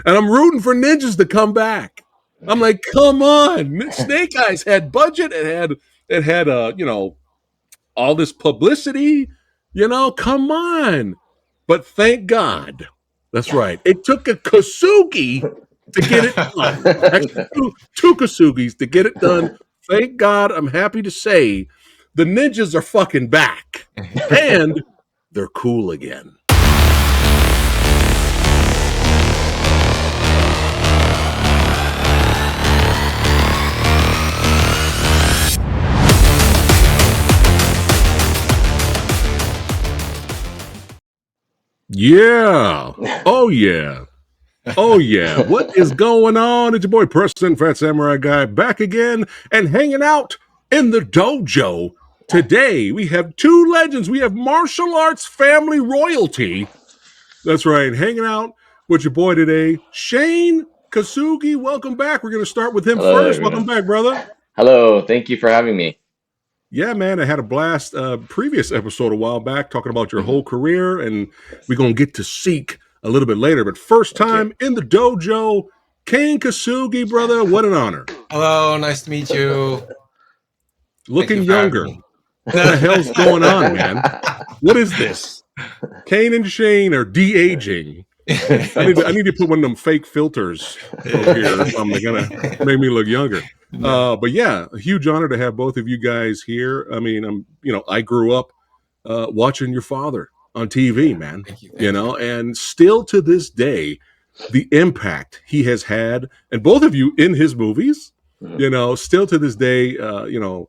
And I'm rooting for ninjas to come back. I'm like, come on. Snake Eyes had budget. It had all this publicity, come on. But thank God. That's right. It took a Kosugi to get it done. Actually, two Kosugis to get it done. Thank God. I'm happy to say the ninjas are fucking back. And they're cool again. Yeah. Oh, yeah. Oh, yeah. What is going on? It's your boy, Preston, Phat Samurai Guy, back again and hanging out in the dojo. Today, we have two legends. We have martial arts family royalty. That's right. Hanging out with your boy today, Shane Kosugi. Welcome back. We're going to start with him first. Everyone. Welcome back, brother. Hello. Thank you for having me. Yeah, man, I had a blast. Previous episode a while back talking about your whole career, and we're going to get to Seek a little bit later. But first time in the dojo, Kane Kosugi, brother, what an honor. Hello, nice to meet you. Looking younger. What the hell's going on, man? What is this? Kane and Shane are de-aging. I need to put one of them fake filters over here if I'm going to make me look younger. But yeah, a huge honor to have both of you guys here. I mean, I grew up watching your father on TV, man. Thank you. And still to this day, the impact he has had, and both of you in his movies, still to this day, the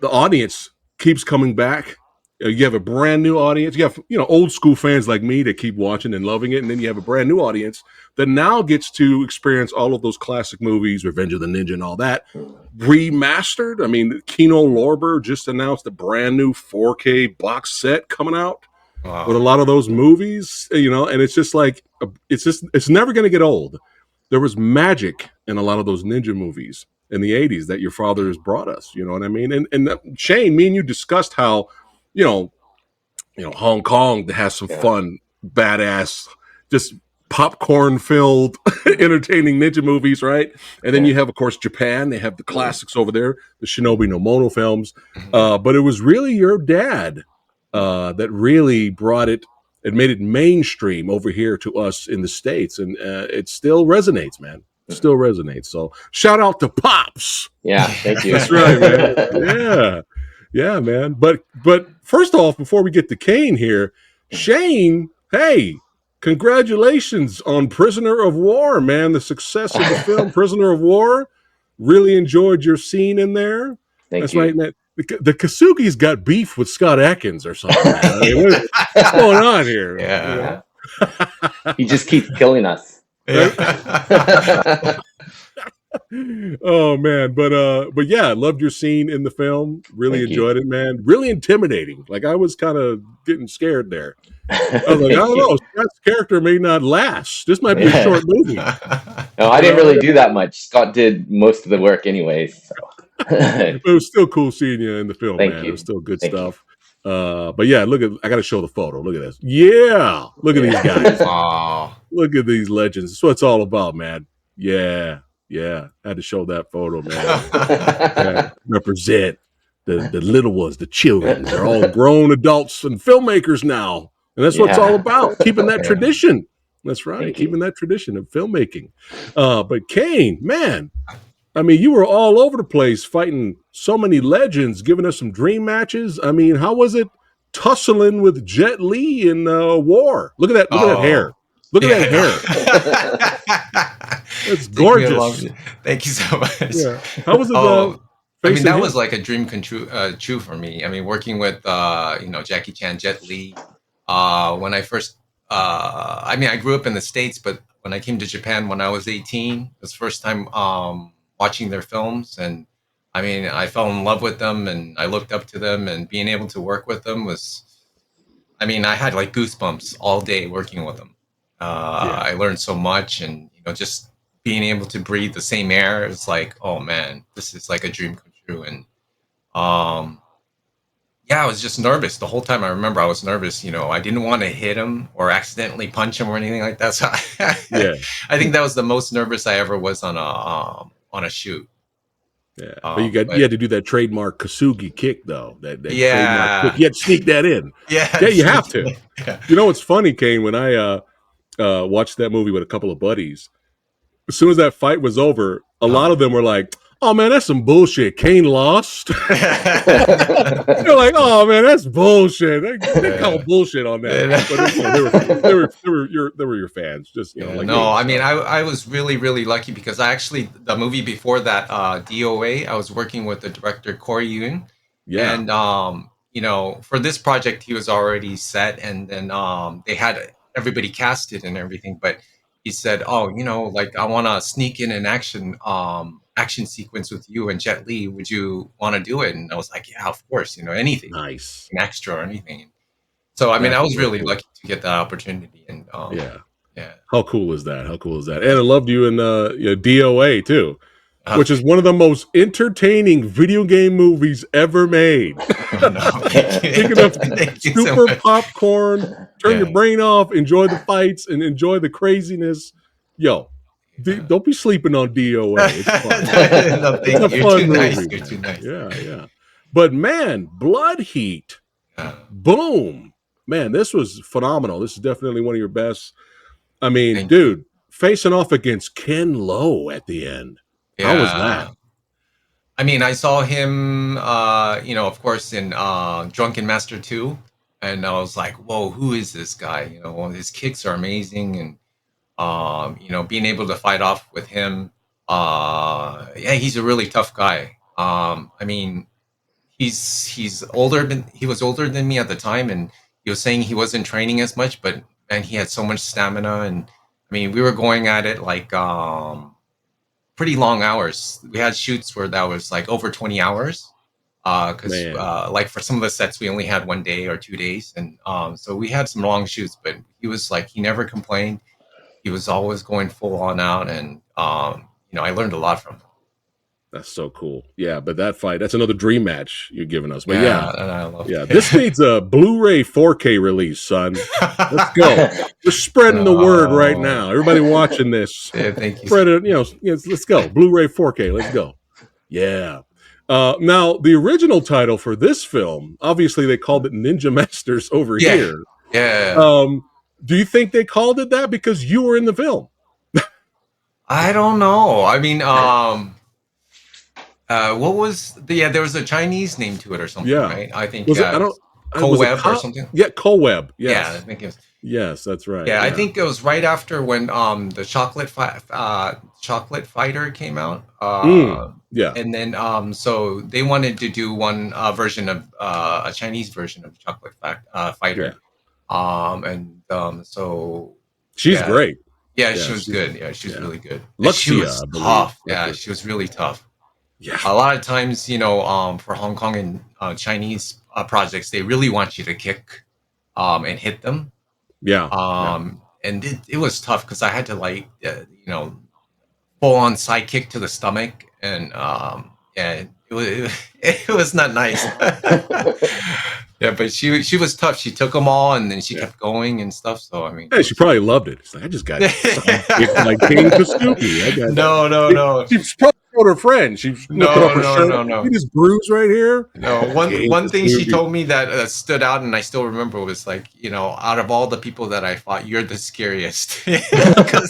audience keeps coming back. You have a brand new audience. You have, old school fans like me that keep watching and loving it. And then you have a brand new audience that now gets to experience all of those classic movies, Revenge of the Ninja and all that, remastered. I mean, Kino Lorber just announced a brand new 4K box set coming out with a lot of those movies, and it's just like, it's never going to get old. There was magic in a lot of those ninja movies in the 80s that your father has brought us, you know what I mean? And Shane, me and you discussed how, Hong Kong has some fun, badass, just popcorn-filled, entertaining ninja movies, right? And then you have, of course, Japan. They have the classics over there, the Shinobi no Mono films. But it was really your dad that really brought it and made it mainstream over here to us in the States. And it still resonates, man. It still resonates. So shout out to Pops. Yeah, thank you. That's right, man. Yeah, man. But first off, before we get to Kane here, Shane, hey, congratulations on Prisoner of War, man. The success of the film Prisoner of War. Really enjoyed your scene in there. That's you. Right, man. The Kosugis got beef with Scott Adkins or something. I mean, what's going on here? Yeah. He just keeps killing us. Oh man, but yeah, I loved your scene in the film. Really enjoyed it, man. Really intimidating. Like I was kind of getting scared there. I was like, I don't know, Scott's character may not last. This might be a short movie. No, I didn't really do that much. Scott did most of the work anyways. So. It was still cool seeing you in the film, Thank man. you. It was still good stuff. But yeah, I gotta show the photo. Look at this. Yeah. Look at these guys. Look at these legends. That's what it's all about, man. Yeah. Had to show that photo, man. Represent the little ones, the children. They're all grown adults and filmmakers now. And that's what it's all about. Keeping that tradition. That's right. Keeping that tradition of filmmaking. But Kane, man, I mean, you were all over the place fighting so many legends, giving us some dream matches. I mean, how was it tussling with Jet Li in War? Look at that hair. Look at that hair. It's gorgeous. Thank you so much. Yeah. How was it? I mean, that was like a dream come true for me. I mean, working with Jackie Chan, Jet Li. When I first, I grew up in the States, but when I came to Japan when I was 18, it was the first time watching their films, and I mean, I fell in love with them, and I looked up to them, and being able to work with them was, I mean, I had like goosebumps all day working with them. I learned so much, and just being able to breathe the same air, it's like, oh man, this is like a dream come true. And Yeah, I was just nervous the whole time. I remember I was nervous. I didn't want to hit him or accidentally punch him or anything like that. So Yeah. I think that was the most nervous I ever was on a shoot. Yeah, but you had to do that trademark Kosugi kick though. That trademark Yeah, kick. You had to sneak that in. yeah, Yeah, you have to. Yeah. You know what's funny, Kane? When I watched that movie with a couple of buddies, as soon as that fight was over, a lot of them were like, "Oh man, that's some bullshit. Kane lost." They're like, "Oh man, that's bullshit." They call bullshit on that, but they were your fans. Just like no, me, I mean, I was really, really lucky because the movie before that, DOA, I was working with the director Corey Yuen, yeah, and for this project he was already set, and then they had everybody casted and everything, but he said, "Oh, like I want to sneak in an action sequence with you and Jet Li. Would you want to do it?" And I was like, "Yeah, of course. Anything, nice, an extra or anything." So I mean, I was really lucky to get that opportunity, and yeah. yeah. How cool is that? How cool is that? And I loved you in DOA too, which is one of the most entertaining video game movies ever made. Speaking of super popcorn, turn your brain off, enjoy the fights, and enjoy the craziness. Yo, don't be sleeping on DOA. It's fun. No, it's a fun movie. You're too nice. Yeah. But man, Blood Heat, boom. Man, this was phenomenal. This is definitely one of your best. I mean, dude, facing off against Ken Lo at the end. Yeah. How was that? I mean, I saw him, of course, in Drunken Master 2, and I was like, whoa, who is this guy? His kicks are amazing, and, being able to fight off with him, he's a really tough guy. I mean, he was older than me at the time, and he was saying he wasn't training as much, but man, he had so much stamina, and I mean, we were going at it like pretty long hours. We had shoots where that was like over 20 hours, because like for some of the sets we only had 1 day or 2 days, and so we had some long shoots. But he was like, he never complained. He was always going full on out, and I learned a lot from him. That's so cool. Yeah, but that fight, that's another dream match you're giving us. But and I love it. This needs a Blu-ray 4K release, son. Let's go. We're spreading the word right now. Everybody watching this. Yeah, thank you. Spread it, let's go. Blu-ray 4K, let's go. Yeah. Now, the original title for this film, obviously they called it Ninja Masters over here. Yeah. Do you think they called it that because you were in the film? I don't know. I mean, what was there was a Chinese name to it or something, right? I think Co-Web or something. Yeah, Co-Web. Yes. Yeah, I think it was. Yes, that's right. Yeah, I think it was right after when the Chocolate Fighter came out. Yeah. And then so they wanted to do one version of a Chinese version of Chocolate Fighter. Yeah. So she's great. Yeah, she was good. Yeah, she was really good. Luxia, she was tough. Yeah, she was really tough. Yeah. A lot of times, for Hong Kong and Chinese projects, they really want you to kick and hit them. Yeah. And it was tough because I had to full on side kick to the stomach, and it was not nice. Yeah, but she was tough. She took them all, and then she kept going and stuff. So I mean, she probably loved it. It's like, I just got like Kane Kosugi. No. She's probably told her friend. No. See this bruise right here. No, one thing she told me that stood out, and I still remember, was like, out of all the people that I fought, you're the scariest. Because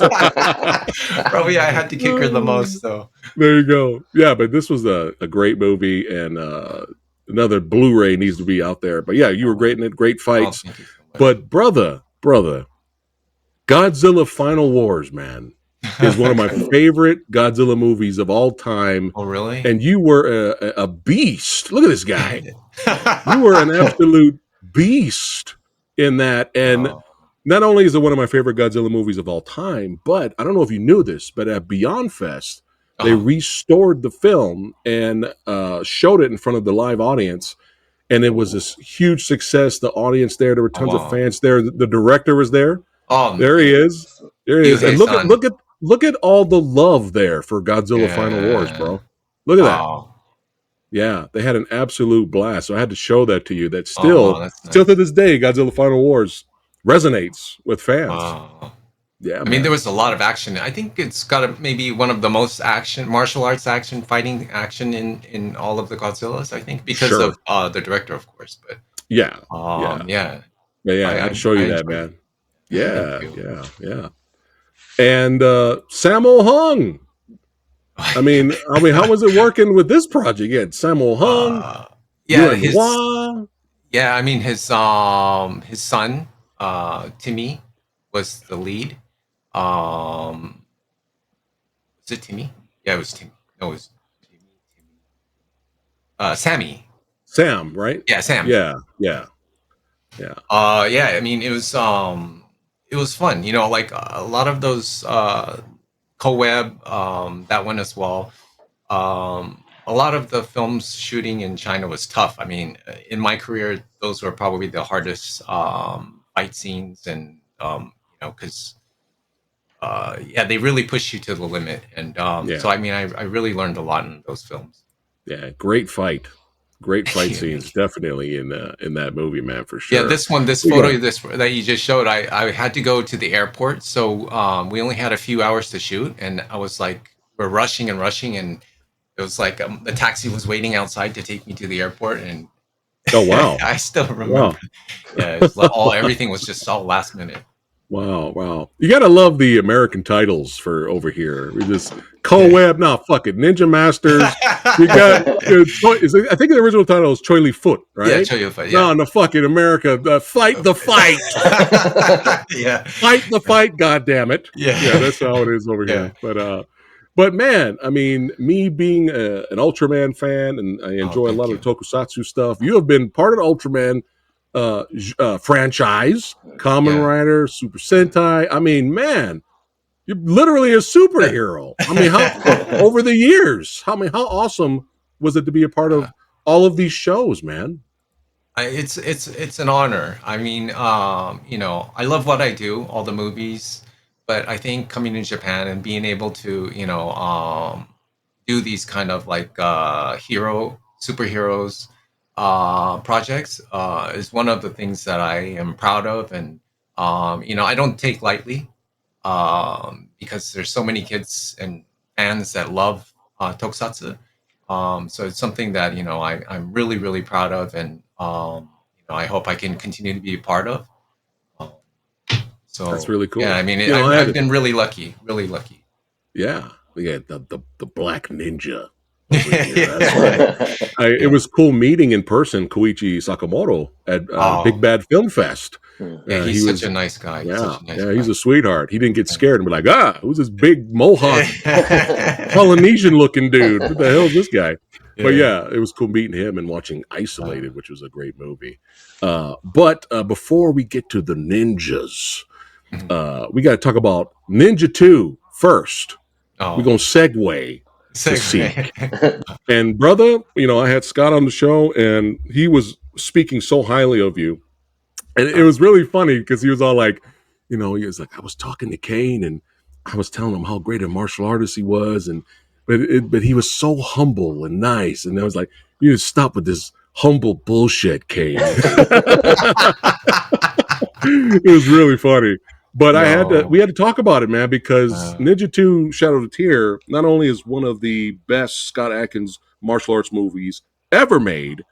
probably I had to kick her the most. So there you go. Yeah, but this was a great movie, and another Blu-ray needs to be out there. But yeah, you were great in it. Great fights. Thank you so much. But brother, Godzilla Final Wars, man, is one of my favorite Godzilla movies of all time. Oh, really? And you were a beast. Look at this guy. You were an absolute beast in that. And not only is it one of my favorite Godzilla movies of all time, but I don't know if you knew this, but at Beyond Fest, they restored the film and showed it in front of the live audience. And it was this huge success. The audience there were tons of fans there. The director was there. Oh, there he is. There he is. And look at all the love there for Godzilla Final Wars, bro. Look at that. Yeah, they had an absolute blast. So I had to show that to you. That Oh, that's still to nice. this day, Godzilla Final Wars resonates with fans. Wow. Yeah, I mean, there man. was a lot of action. I think it's got maybe one of the most martial arts action, fighting action in all of the Godzillas. I think because Sure. of the director, of course. But Yeah. Yeah. yeah, Yeah. I had to show I you that, enjoyed it. man. Thank Yeah. you. Yeah. Yeah. And Sammo Hung. I mean, how was it working with this project? You had Sammo Hung, Yeah, Yuen Hua. yeah. I mean, his son, Timmy, was the lead. Was it Timmy? Yeah, it was Timmy. No, it was Timmy. Sammy. Sam, right? Yeah, Sam. Yeah. Yeah. Yeah. Yeah. I mean, it was fun. You know, like a lot of those co-web, that one as well. A lot of the films shooting in China was tough. I mean, in my career, those were probably the hardest fight scenes, and because yeah, they really push you to the limit, and so I mean, I really learned a lot in those films. Yeah, great fight scenes, definitely in that movie, man, for sure. Yeah, this photo, that you just showed, I had to go to the airport, so we only had a few hours to shoot, and I was like, we're rushing, and it was like the taxi was waiting outside to take me to the airport, and oh wow, I still remember. Wow. Yeah, it was like everything was just all last minute. Wow. You gotta love the American titles for over here. We just co-web, nah, fuck it, Ninja Masters. You got, I think the original title is Choi Li Foot, right? Yeah, Choi Li Foot. Yeah. No, fucking America, fight the fight. Yeah, fight the fight. God damn it. Yeah, that's how it is over here. But man, I mean, me being an Ultraman fan, and I enjoy a lot of the Tokusatsu stuff. You have been part of the Ultraman franchise, Kamen Rider, Super Sentai. I mean, man, you're literally a superhero. I mean, how over the years, how awesome was it to be a part of all of these shows, man? It's an honor. I mean, I love what I do, all the movies, but I think coming to Japan and being able to, do these kind of like superheroes projects is one of the things that I am proud of, and I don't take lightly, because there's so many kids and fans that love tokusatsu. So it's something that I'm really, really proud of, and I hope I can continue to be a part of. So that's really cool. Yeah, I mean, I've been really lucky, really lucky. Yeah, the Black Ninja. It was cool meeting in person Koichi Sakamoto at Big Bad Film Fest. He's such a nice guy. He's a sweetheart. He didn't get scared and be like, who's this big mohawk Polynesian looking dude? What the hell is this guy? But yeah, it was cool meeting him and watching Isolated, which was a great movie. But before we get to the ninjas, we got to talk about Ninja 2 first. We're going to segue. And brother, I had Scott on the show, and he was speaking so highly of you, and it was really funny because he was all like, he was like, I was talking to Kane, and I was telling him how great a martial artist he was, and but he was so humble and nice, and I was like, you need to stop with this humble bullshit, Kane. It was really funny. But we had to talk about it, man, because Ninja 2 Shadow of the Tear not only is one of the best Scott Adkins martial arts movies ever made,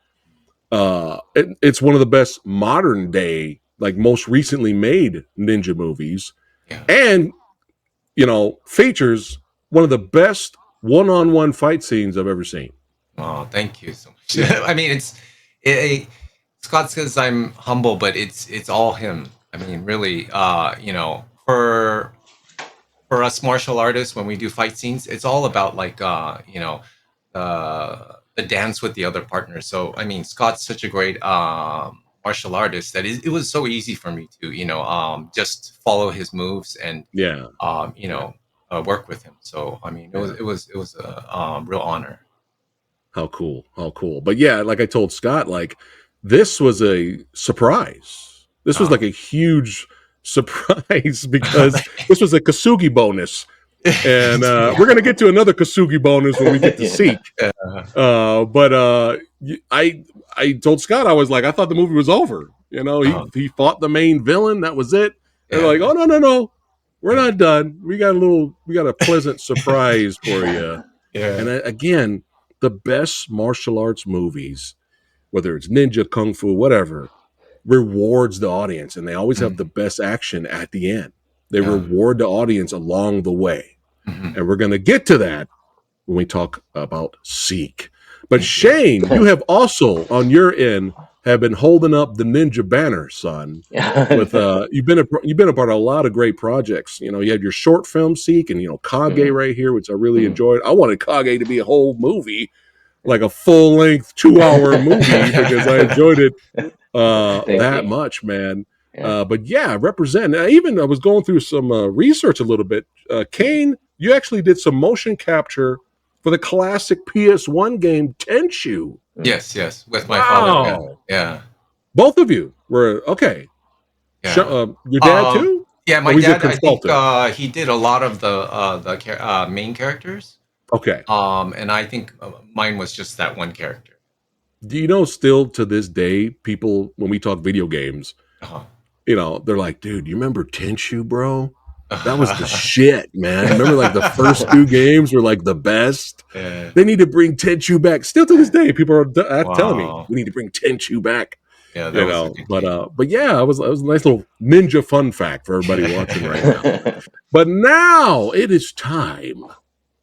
it's one of the best modern day, like most recently made ninja movies, and features one of the best one-on-one fight scenes I've ever seen. Oh, thank you so much. I mean, Scott says I'm humble, but it's all him. I mean, really, for us martial artists, when we do fight scenes, it's all about like, the dance with the other partner. So, I mean, Scott's such a great martial artist that it was so easy for me to, just follow his moves and, work with him. So, I mean, it was a real honor. How cool. But yeah, like I told Scott, like this was a surprise. This was like a huge surprise because this was a Kosugi bonus. And we're going to get to another Kosugi bonus when we get to Seek. But I told Scott, I was like, I thought the movie was over. You know, he fought the main villain. That was it. They're like, oh, no. We're not done. We got a pleasant surprise for you. Yeah. And again, the best martial arts movies, whether it's ninja, kung fu, whatever, rewards the audience. And they always have the best action at the end. They reward the audience along the way. And we're going to get to that when we talk about Seek. But Shane, you have also, on your end, have been holding up the ninja banner, son. With you've been a part of a lot of great projects. You know, you had your short film Seek, and Kage right here, which I really enjoyed. I wanted Kage to be a whole movie, like a full length 2-hour movie, because I enjoyed it that much, man. But yeah, represent. I was going through some research a little bit. Kane, you actually did some motion capture for the classic PS1 game Tenchu. Yes, with my father. Yeah. Both of you were okay. Yeah. Your dad too? Yeah, my dad. I think he did a lot of the main characters. Okay. And I think mine was just that one character. Do you know, still to this day, people, when we talk video games, they're like, dude, you remember Tenchu, bro? That was the shit, man. Remember, like, the first 2 games were like the best. Yeah. They need to bring Tenchu back. Still to this day, people are telling me we need to bring Tenchu back. Yeah, that was a good game. But yeah, it was a nice little ninja fun fact for everybody watching right now. But now it is time.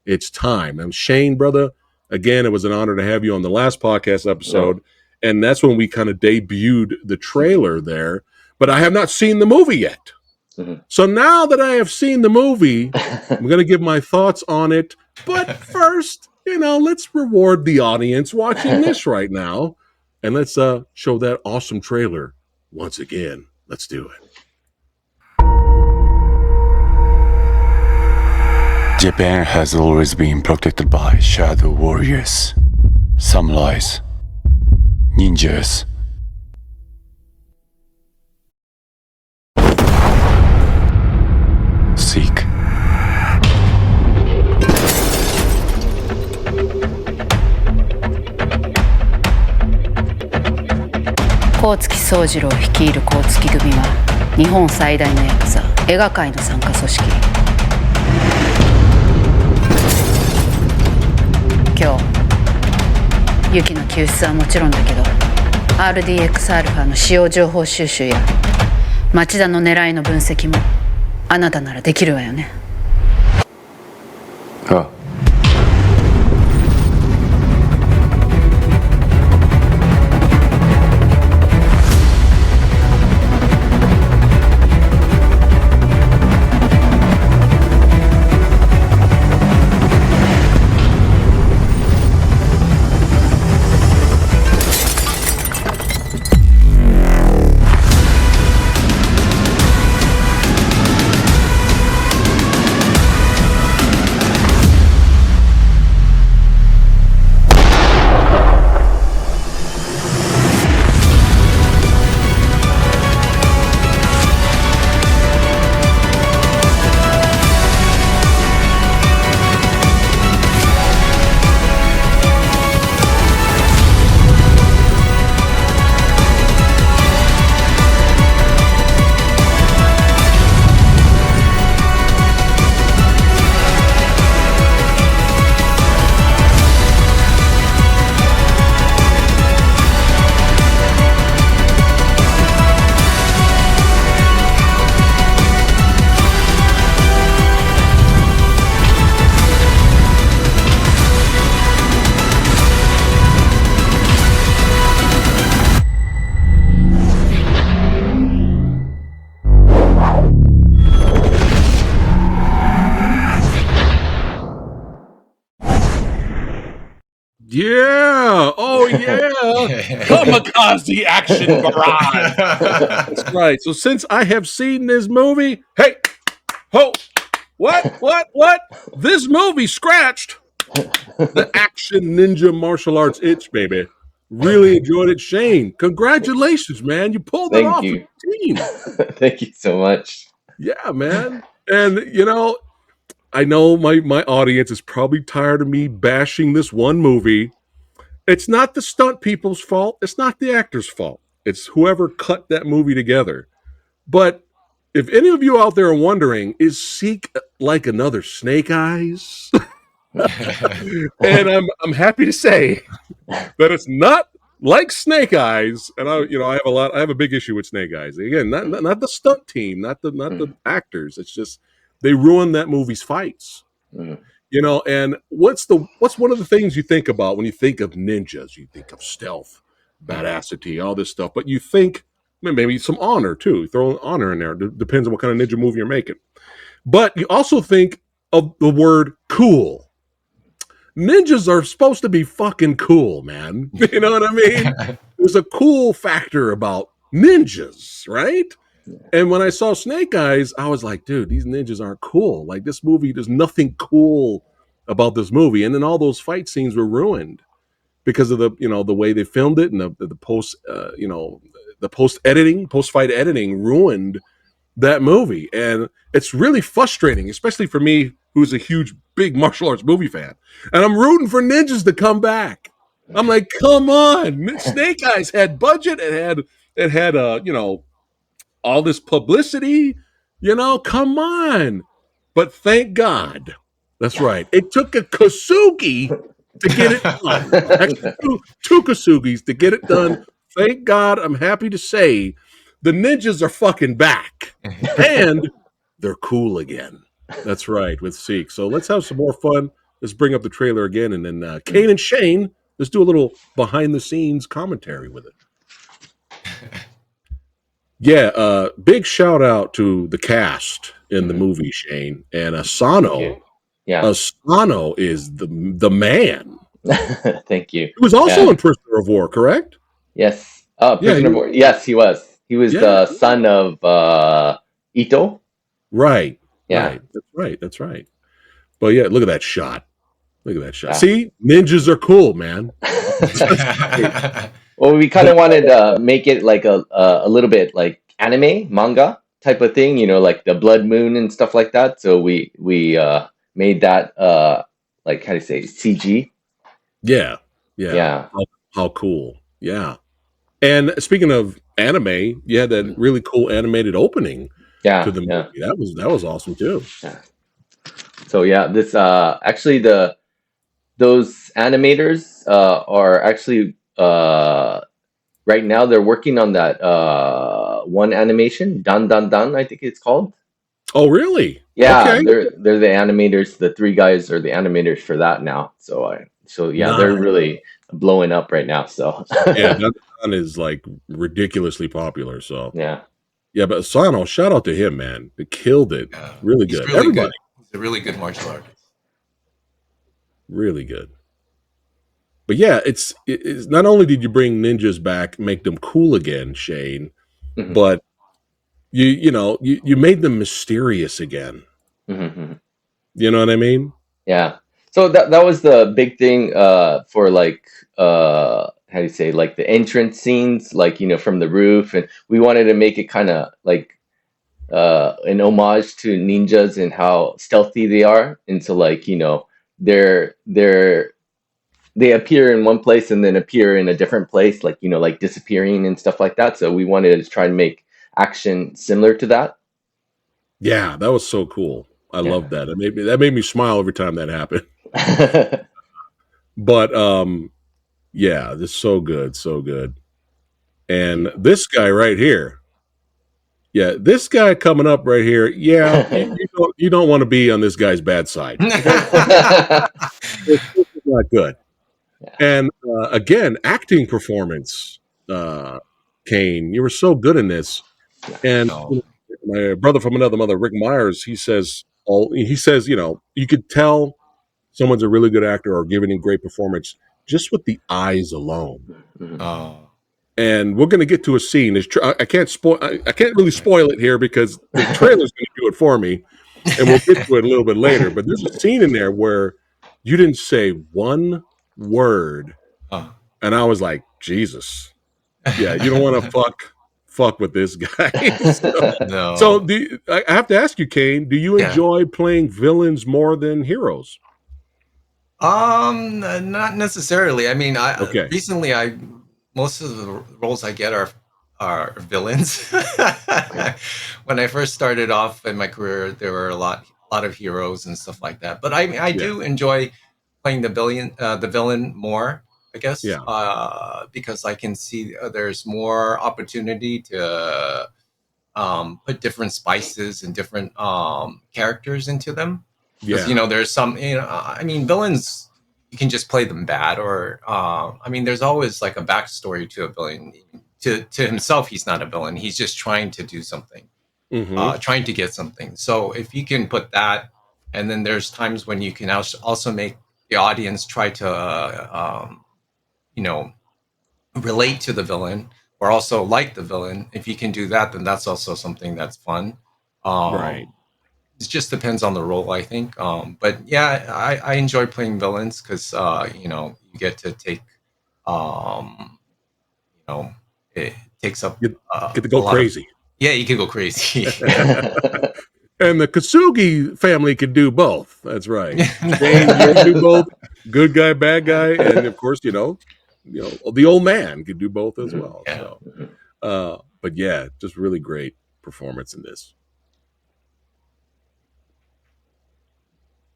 It's time. And Shane, brother, again, it was an honor to have you on the last podcast episode, and that's when we kind of debuted the trailer there. But I have not seen the movie yet. So now that I have seen the movie, I'm going to give my thoughts on it. But first, let's reward the audience watching this right now. And let's show that awesome trailer once again. Let's do it. Japan has always been protected by shadow warriors, samurais, ninjas. Seek. Kotsuki Sojiro 率いる高槻組は日本最大のヤクザ映画界の傘下組織。今日ユキの救出はもちろんだけど RDXα の使用情報収集や町田の狙いの分析もあなたならできるわよね。ああ。Yeah. Oh, yeah. Kamikaze action barrage. That's right. So since I have seen this movie, hey, ho, what? This movie scratched the action ninja martial arts itch, baby. Really enjoyed it. Shane, congratulations, man. You pulled it off with the team. Thank you so much. Yeah, man. And, you know, I know my audience is probably tired of me bashing this one movie. It's not the stunt people's fault. It's not the actor's fault. It's whoever cut that movie together. But if any of you out there are wondering, is Seek like another Snake Eyes? And I'm happy to say that it's not like Snake Eyes. And I have a big issue with Snake Eyes. Again, not the stunt team, not the actors. It's just they ruined that movie's fights. And what's one of the things you think about when you think of ninjas? You think of stealth, badassity, all this stuff, but you think maybe some honor too. Throw honor in there. Depends on what kind of ninja movie you're making. But you also think of the word cool. Ninjas are supposed to be fucking cool, man. You know what I mean? There's a cool factor about ninjas, right? And when I saw Snake Eyes, I was like, dude, these ninjas aren't cool. Like this movie, there's nothing cool about this movie. And then all those fight scenes were ruined because of the way they filmed it and the post, the post-fight editing ruined that movie. And it's really frustrating, especially for me, who's a huge, big martial arts movie fan. And I'm rooting for ninjas to come back. I'm like, come on. Snake Eyes had budget. It had all this publicity, come on. But thank God. That's right. It took a Kosugi to get it done. Actually, two Kosugis to get it done. Thank God. I'm happy to say the ninjas are fucking back. And they're cool again. That's right, with Seek. So let's have some more fun. Let's bring up the trailer again. And then Kane and Shane, let's do a little behind-the-scenes commentary with it. Yeah, big shout out to the cast in the movie, Shane. And Asano. Yeah. Asano is the man. Thank you. He was also in Prisoner of War, correct? Yes. Prisoner of War. Yes, he was. He was the son of Ito. Right. Yeah. Right. That's right. But yeah, look at that shot. Yeah. See, ninjas are cool, man. Well, we kind of wanted to make it like a little bit like anime, manga type of thing, like the Blood Moon and stuff like that. So we made that like, how do you say, CG? Yeah. How cool. Yeah. And speaking of anime, you had that really cool animated opening to the movie. That was awesome too. Yeah. So yeah, this actually those animators are actually right now they're working on that one animation, Dan Dan Dan, I think it's called. Oh really? Yeah, okay. They're the animators. The three guys are the animators for that now. So nice. They're really blowing up right now. So yeah, Dan Dan is like ridiculously popular. So yeah, but Asano, shout out to him, man. They killed it. Yeah. Really good. Really Everybody. Good. He's a really good martial artist. Really good. But yeah, it's not only did you bring ninjas back, make them cool again, Shane, but you made them mysterious again. You know what I mean? Yeah. So that was the big thing for like how do you say, like the entrance scenes, like from the roof, and we wanted to make it kind of like an homage to ninjas and how stealthy they are, and so like they appear in one place and then appear in a different place, like like disappearing and stuff like that. So we wanted to try and make action similar to that. Yeah, that was so cool. I love that. That made me smile every time that happened. But yeah, this is so good. And this guy right here. Yeah, this guy coming up right here. Yeah, you don't want to be on this guy's bad side. It's not good. And again, acting performance, Kane, you were so good in this. And my brother from another mother, Rick Myers, he says, you could tell someone's a really good actor or giving a great performance just with the eyes alone. And we're going to get to a scene. I can't really spoil it here because the trailer's going to do it for me, and we'll get to it a little bit later. But there's a scene in there where you didn't say one word, and I was like, Jesus, yeah, you don't want to fuck with this guy. No. So I have to ask you, Kane, do you enjoy playing villains more than heroes? Not necessarily. I mean, Okay. recently most of the roles I get are villains. When I first started off in my career, there were a lot of heroes and stuff like that. But I do enjoy playing the villain more, I guess. Because I can see there's more opportunity to put different spices and different characters into them. Because there's some, I mean, villains, you can just play them bad, or I mean, there's always like a backstory to a villain. To himself, he's not a villain. He's just trying to do something, trying to get something. So if you can put that, and then there's times when you can also make the audience try to, relate to the villain, or also like the villain. If you can do that, then that's also something that's fun. Right. It just depends on the role, I think. But yeah, I enjoy playing villains because you get to take, it takes up get to go crazy. You can go crazy. And the Kosugi family could do both. That's right. Shane, you can do both. Good guy, bad guy, and of course, the old man could do both as well. Yeah. So, but yeah, just really great performance in this.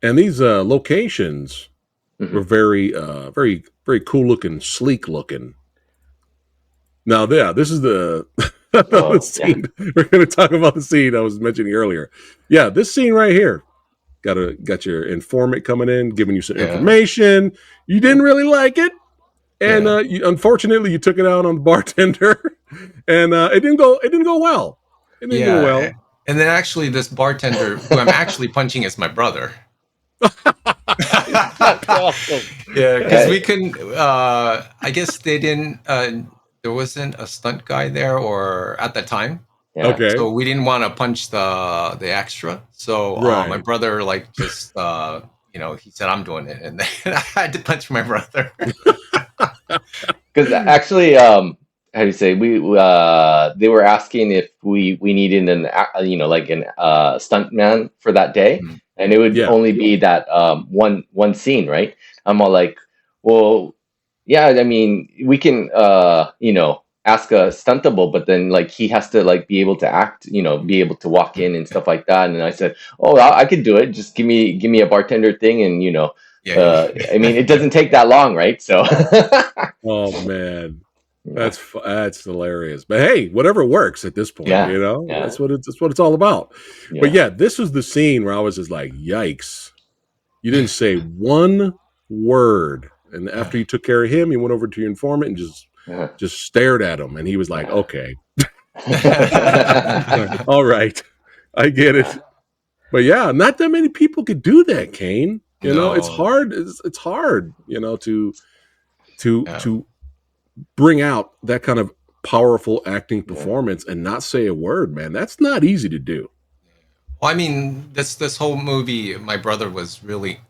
And these locations were very, very, very cool looking, sleek looking. Now, this is the scene. We're going to talk about the scene I was mentioning earlier. Yeah, this scene right here. Got your informant coming in, giving you some information. You didn't really like it, and unfortunately, you took it out on the bartender, and it didn't go well. It didn't go well. And then actually, this bartender, who I'm actually punching, is my brother. Yeah, because we couldn't. I guess they didn't. There wasn't a stunt guy there, or at the time. Yeah. Okay. So we didn't want to punch the extra. So my brother, just he said, "I'm doing it," and then I had to punch my brother. Because actually, how do you say, we they were asking if we needed an stunt man for that day, and it would only be that one scene, right? I'm all like, well, yeah, I mean, we can ask a stuntable, but then he has to be able to act, be able to walk in and stuff like that. And I said, oh, I could do it. Just give me a bartender thing, and I mean, it doesn't take that long, right? So. Oh man, that's hilarious. But hey, whatever works at this point, that's what it's all about. Yeah. But yeah, this was the scene where I was just like, yikes! You didn't say one word, and after you took care of him, you went over to your informant and just stared at him, and he was like, okay, all right, I get it. But yeah, not that many people could do that, Kane. It's hard. It's hard, to bring out that kind of powerful acting performance and not say a word, man. That's not easy to do. Well, I mean, this whole movie, my brother was really,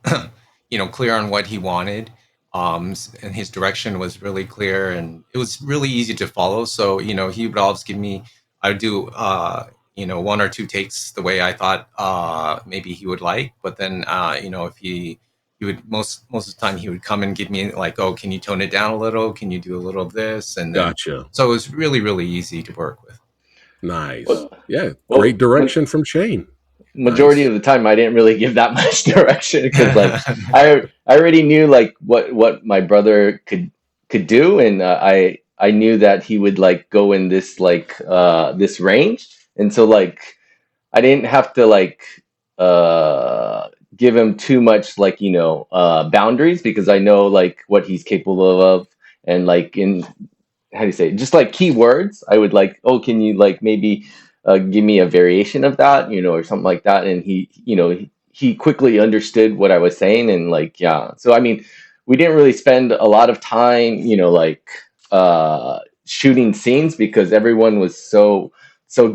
clear on what he wanted, and his direction was really clear, and it was really easy to follow. So, he would always give me, I would do, one or two takes the way I thought maybe he would like, but then, if he would most of the time he would come and give me like, oh, can you tone it down a little? Can you do a little of this? And then, gotcha. So it was really, really easy to work with. Nice. Great direction from Shane. Majority of the time, I didn't really give that much direction because I already knew what my brother could do, and I knew that he would go in this this range, and so I didn't have to give him too much boundaries because I know what he's capable of, and in how do you say, just keywords, I would oh, can you maybe give me a variation of that, or something like that, and he quickly understood what I was saying, and so I mean, we didn't really spend a lot of time shooting scenes because everyone was so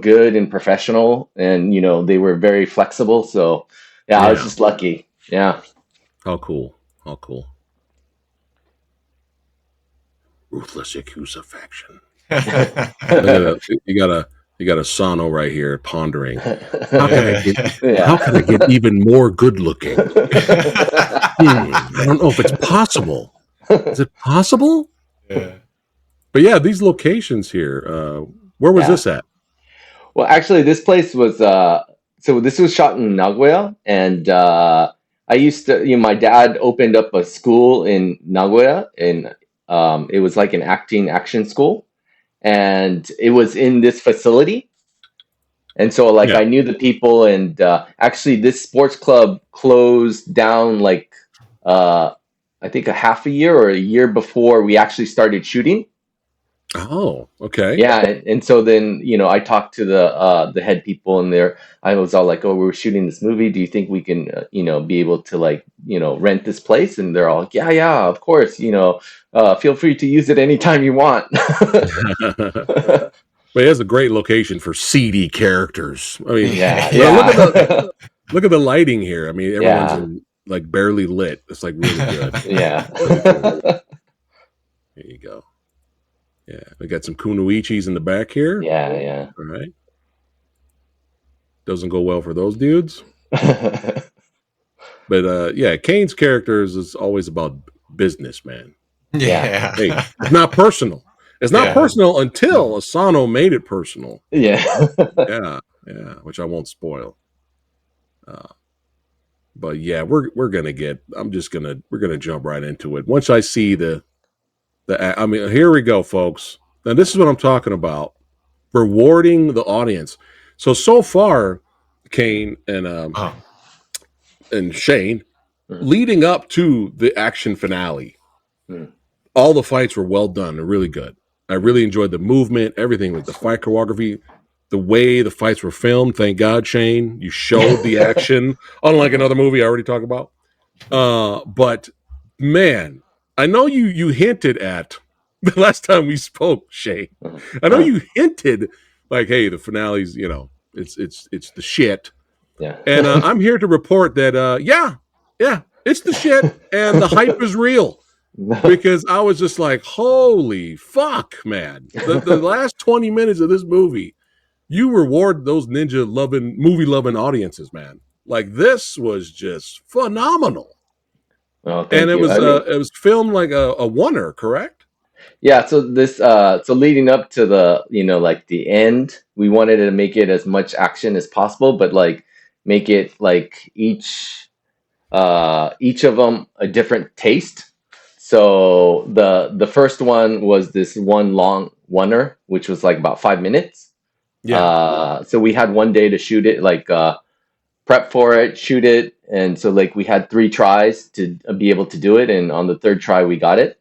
good and professional, and they were very flexible, so I was just lucky. How cool. Ruthless Yakuza faction. You got a Sano right here pondering. How can I get even more good looking? I don't know if it's possible. Is it possible? Yeah. But yeah, these locations here. Where was this at? Well, actually, this place was so this was shot in Nagoya, and I used to, my dad opened up a school in Nagoya, and it was like an action school, and it was in this facility. And so, like, I knew the people, and actually, this sports club closed down, like, I think a half a year or a year before we actually started shooting. Oh, okay. Yeah, and so then, I talked to the head people, and I was all like, "Oh, we're shooting this movie. Do you think we can, be able to, like, rent this place?" And they're all like, "Yeah, of course. Feel free to use it anytime you want." But it has a great location for seedy characters. I mean, yeah. Look at the lighting here. I mean, everyone's like barely lit. It's like really good. Yeah. There you go. Yeah, we got some kunoichis in the back here. Yeah. All right. Doesn't go well for those dudes. But Kane's characters is always about business, man. Yeah. Hey, it's not personal. It's not personal until Asano made it personal. Yeah. yeah, which I won't spoil. But yeah, we're gonna we're gonna jump right into it. Once I see I mean, here we go, folks. Now this is what I'm talking about. Rewarding the audience. So far, Kane and Shane, leading up to the action finale, all the fights were well done. They're really good. I really enjoyed the movement, everything with the fight choreography, the way the fights were filmed. Thank God, Shane, you showed the action, unlike another movie I already talked about. But man, I know you hinted at the last time we spoke, Shane. I know you hinted like, hey, the finale's, it's the shit. Yeah. And I'm here to report that, it's the shit, and the hype is real. Because I was just like, holy fuck, man. The last 20 minutes of this movie, you reward those movie-loving audiences, man. Like, this was just phenomenal. Oh, and it was filmed like a oneer, correct? Yeah, so this leading up to the, like the end, we wanted to make it as much action as possible, but like make it like each of them a different taste. So the first one was this one long oneer, which was like about 5 minutes. Yeah. So we had one day to shoot it, like prep for it, shoot it, and so like we had 3 tries to be able to do it, and on the 3rd try we got it.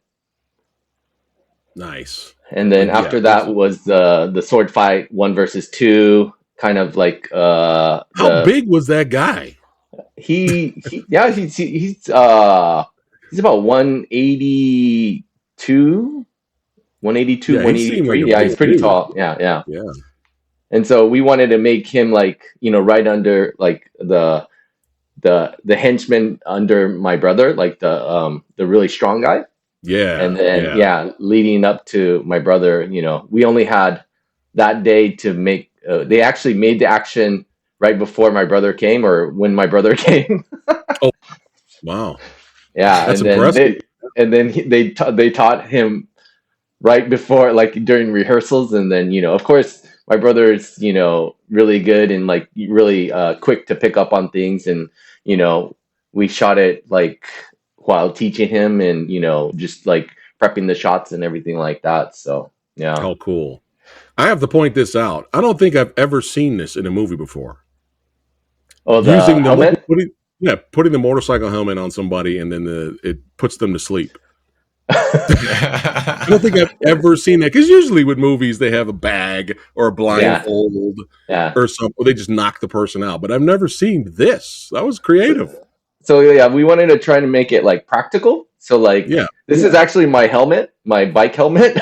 Nice. And then after that was the sword fight 1 versus 2, kind of like how big was that guy? He's about 182, 183. Yeah, he's pretty tall. Yeah. And so we wanted to make him like, right under like the henchman under my brother, like the really strong guy. Yeah. And then leading up to my brother, we only had that day to make. They actually made the action right before my brother came, or when my brother came. Oh, wow. Yeah, that's impressive. They taught him right before, like during rehearsals, and then of course my brother is really good and like really quick to pick up on things, and we shot it like while teaching him, and just like prepping the shots and everything like that. So yeah. Oh, cool. I have to point this out. I don't think I've ever seen this in a movie before. Oh, the helmet? Putting the motorcycle helmet on somebody and then it puts them to sleep. I don't think I've ever seen that, because usually with movies they have a bag or a blindfold or something. They just knock the person out. But I've never seen this. That was creative. So we wanted to try to make it like practical. So like this is actually my helmet, my bike helmet.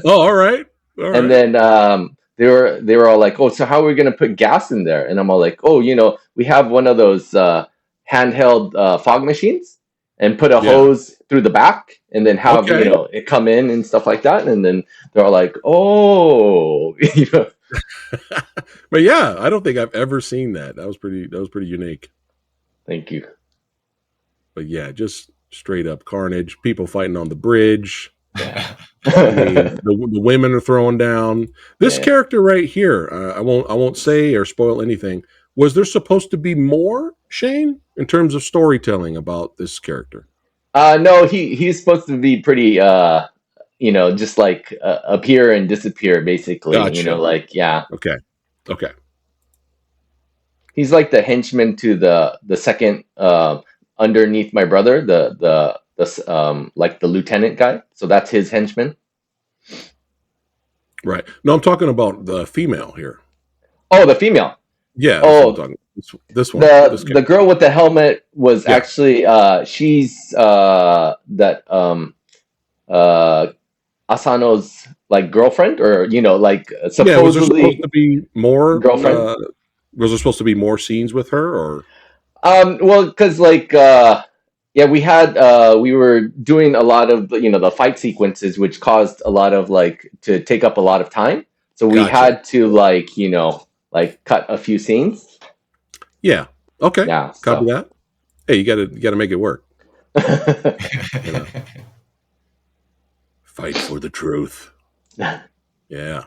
Oh, all right. And then they were all like, "Oh, so how are we gonna put gas in there?" And I'm all like, "Oh, we have one of those handheld fog machines." and put a hose through the back, and then have it come in and stuff like that, and then they're all like, "Oh," But yeah, I don't think I've ever seen that. That was pretty unique. Thank you. But yeah, just straight up carnage. People fighting on the bridge. Yeah. I mean, the women are throwing down. This character right here, I won't say or spoil anything. Was there supposed to be more, Shane, in terms of storytelling about this character? No, he's supposed to be pretty, just like appear and disappear, basically. Gotcha. Okay. He's like the henchman to the second underneath my brother, the like the lieutenant guy. So that's his henchman. Right. No, I'm talking about the female here. Oh, the female. Yeah. This one. The girl with the helmet was actually she's that Asano's like girlfriend, or supposedly was there supposed to be more girlfriend? Was there supposed to be more scenes with her, or? Well, because we were doing a lot of the fight sequences, which caused a lot of to take up a lot of time. So we had to cut a few scenes. Yeah. Okay. Yeah. Copy that. Hey, you gotta make it work. Fight for the truth. Yeah.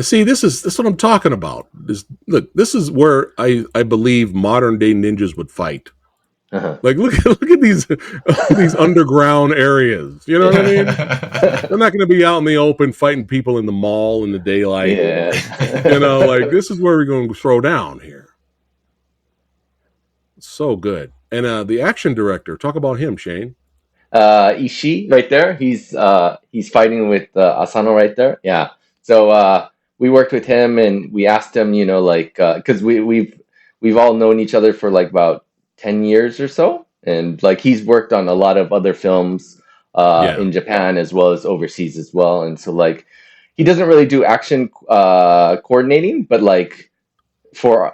See, this is what I'm talking about. This is where I believe modern day ninjas would fight. Like look at these underground areas. You know what I mean? They're not going to be out in the open fighting people in the mall in the daylight. Yeah. This is where we're going to throw down here. It's so good. And the action director, talk about him, Shane. Ishii, right there. He's fighting with Asano right there. Yeah. So we worked with him, and we asked him, because we've all known each other for about 10 years or so, and he's worked on a lot of other films in Japan as well as overseas as well, and so he doesn't really do action coordinating, but for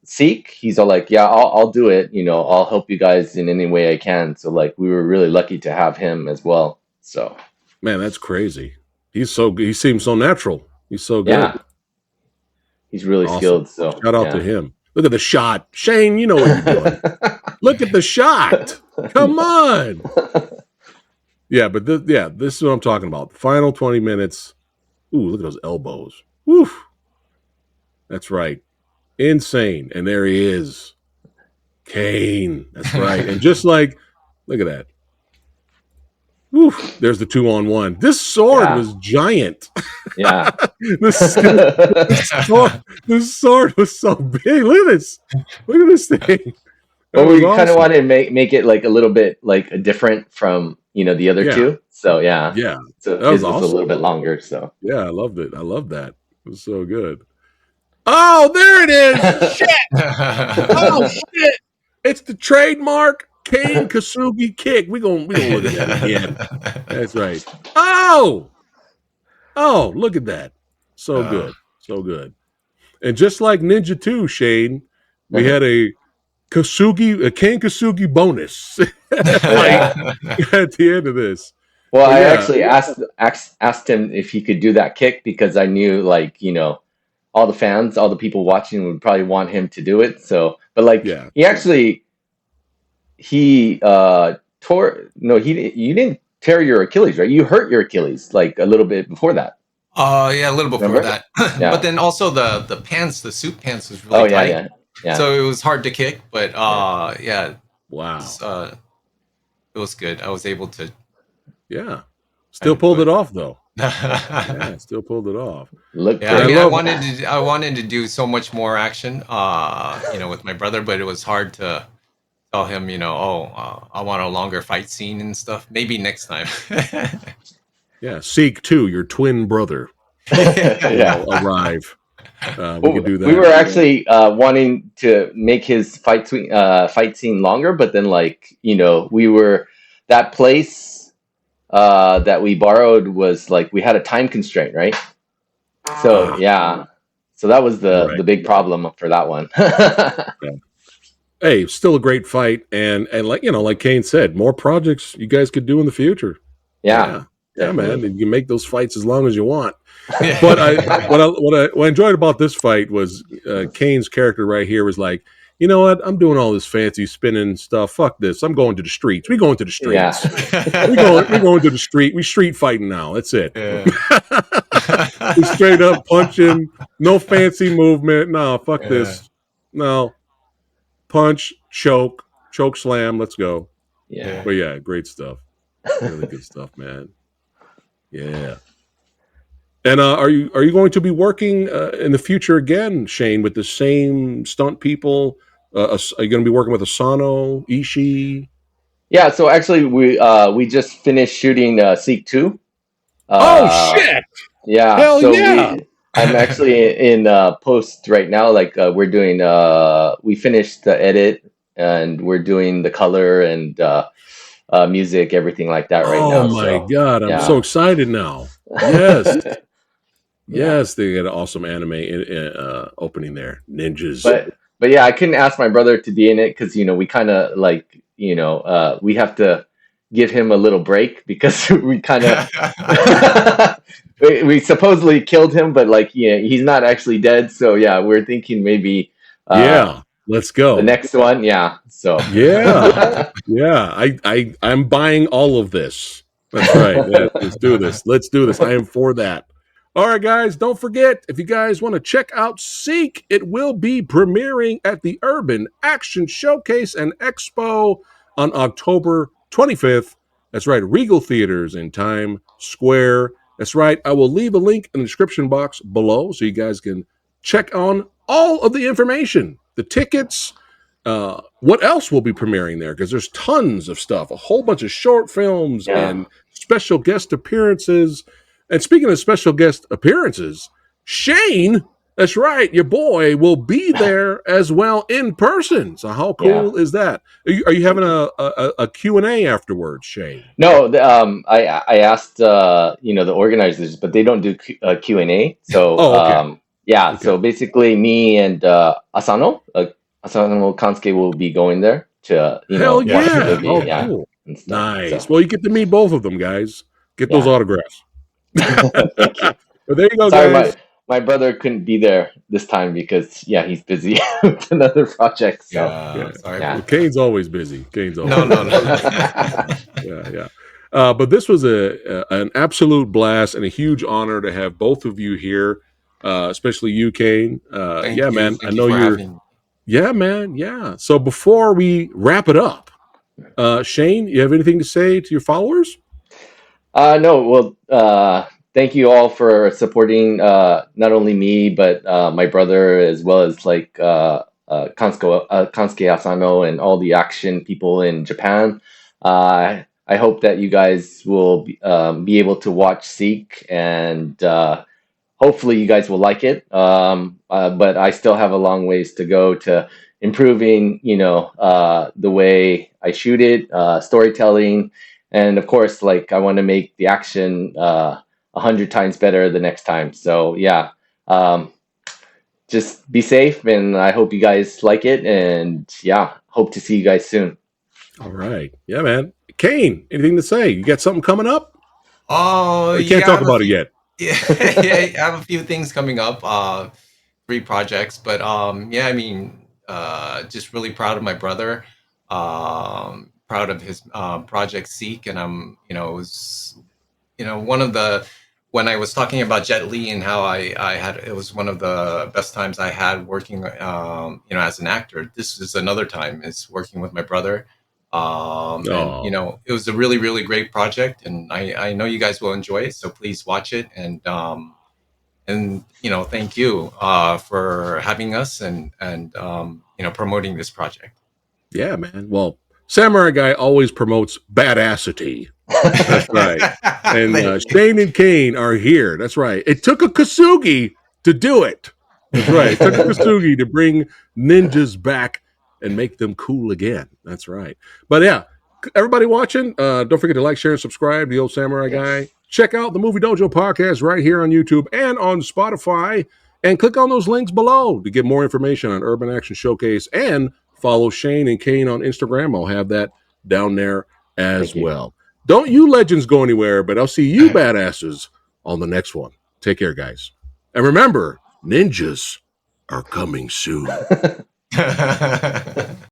Seek, he's all I'll do it, I'll help you guys in any way I can. So we were really lucky to have him as well. So man, that's crazy. He seems so natural. He's so good. Yeah. He's really skilled. So shout out to him. Look at the shot. Shane, you know what you're doing. Look at the shot. Come on. Yeah, but this is what I'm talking about. Final 20 minutes. Ooh, look at those elbows. Woo. That's right. Insane. And there he is. Kane. That's right. And just look at that. Woo, there's the 2-on-1. This sword was giant. Yeah. This sword was so big. Look at this. Look at this thing. Well, we kind of wanted to make it a little bit different from the other two. So yeah. So that was awesome. A little bit longer. So yeah, I loved it. I love that. It was so good. Oh, there it is. Shit. Oh shit. It's the trademark Kane Kosugi kick. We're gonna look at that again. That's right. Oh, look at that. So good. So good. And just like Ninja 2, Shane, we had a Kane Kosugi bonus at the end of this. Well, I actually asked him if he could do that kick, because I knew all the fans, all the people watching would probably want him to do it. So, but he actually you didn't tear your Achilles, right? You hurt your Achilles a little bit before that. Yeah, a little before that. But then also the pants, the suit pants was really tight. Yeah. So it was hard to kick, but yeah. Wow. It was good. I was able to. Yeah. Still pulled it off though. Still pulled it off. I wanted to do so much more action, with my brother, but it was hard to tell him, I want a longer fight scene and stuff. Maybe next time. Yeah, Seek 2, your twin brother. Arrive. We could do that. We were actually wanting to make his fight scene longer, but then we were that place that we borrowed was we had a time constraint, right? So so that was the big problem for that one. hey, still a great fight, and like like Kane said, more projects you guys could do in the future. Yeah, man. And you can make those fights as long as you want. But what I enjoyed about this fight was Kane's character right here was like, you know what? I'm doing all this fancy spinning stuff. Fuck this. I'm going to the streets. We going to the streets. we going to the street. We street fighting now. That's it. Yeah. We straight up punching. No fancy movement. No, fuck this. No. Punch, choke slam. Let's go. Yeah. But yeah, great stuff. Really good stuff, man. Yeah. And are you going to be working in the future again, Shane, with the same stunt people? Are you going to be working with Asano, Ishii? Yeah. So actually, we just finished shooting Seek 2. Oh shit! Yeah. Hell so yeah! I'm actually in post right now. Like we're doing. We finished the edit and we're doing the color and music, everything like that right now. Oh my god! I'm so excited now. Yes. Yes, they got an awesome anime opening there. Ninjas. But yeah, I couldn't ask my brother to be in it because we kind of like we have to give him a little break because we kind of we supposedly killed him, but like he's not actually dead. So yeah, we're thinking maybe let's go the next one. Yeah. So yeah. I'm buying all of this. That's right. Yeah, let's do this. Let's do this. I am for that. All right, guys, don't forget, if you guys want to check out Seek, it will be premiering at the Urban Action Showcase and Expo on October 25th. That's right, Regal Theaters in Times Square. That's right, I will leave a link in the description box below so you guys can check on all of the information, the tickets, what else will be premiering there, because there's tons of stuff, a whole bunch of short films and special guest appearances. And speaking of special guest appearances, Shane, that's right, your boy, will be there as well in person. So how cool is that? Are you having a Q&A afterwards, Shane? No, I asked the organizers, but they don't do Q&A. So okay. So basically me and Asano Kansuke will be going there to Hell yeah. Cool. Nice. So. Well, you get to meet both of them, guys. Get those autographs. Thank you. But there you go, Sorry, guys. My brother couldn't be there this time because he's busy with another project. So sorry. Well, Kane's always busy. No. Yeah. But this was an absolute blast and a huge honor to have both of you here, especially you, Kane. Thank you. Man. Thank I know you're. Yeah, man. Yeah. So before we wrap it up, Shane, you have anything to say to your followers? No. Well, thank you all for supporting not only me but my brother as well as like Kansuke Asano and all the action people in Japan. I hope that you guys will be able to watch Seek and hopefully you guys will like it. But I still have a long ways to go to improving, the way I shoot it, storytelling. And of course, like I want to make the action 100 times better the next time. So just be safe, and I hope you guys like it. And hope to see you guys soon. All right, yeah, man. Kane, anything to say? You got something coming up? Oh, you can't talk about it yet. Yeah, I have a few things coming up. 3 projects, but just really proud of my brother. Proud of his project Seek, and I'm it was one of the, when I was talking about Jet Li and how I had, it was one of the best times I had working as an actor. This is another time is working with my brother. And it was a really, really great project, and I know you guys will enjoy it, so please watch it. And thank you for having us and promoting this project. Yeah, man. Well, Samurai Guy always promotes badassity. That's right. And Shane and Kane are here. That's right. It took a Kosugi to do it. That's right. It took a Kosugi to bring ninjas back and make them cool again. That's right. But yeah, everybody watching, don't forget to like, share, and subscribe to the Old Samurai Guy. Check out the Movie Dojo podcast right here on YouTube and on Spotify. And click on those links below to get more information on Urban Action Showcase and follow Shane and Kane on Instagram. I'll have that down there as well. Don't you legends go anywhere, but I'll see you badasses on the next one. Take care, guys. And remember, ninjas are coming soon.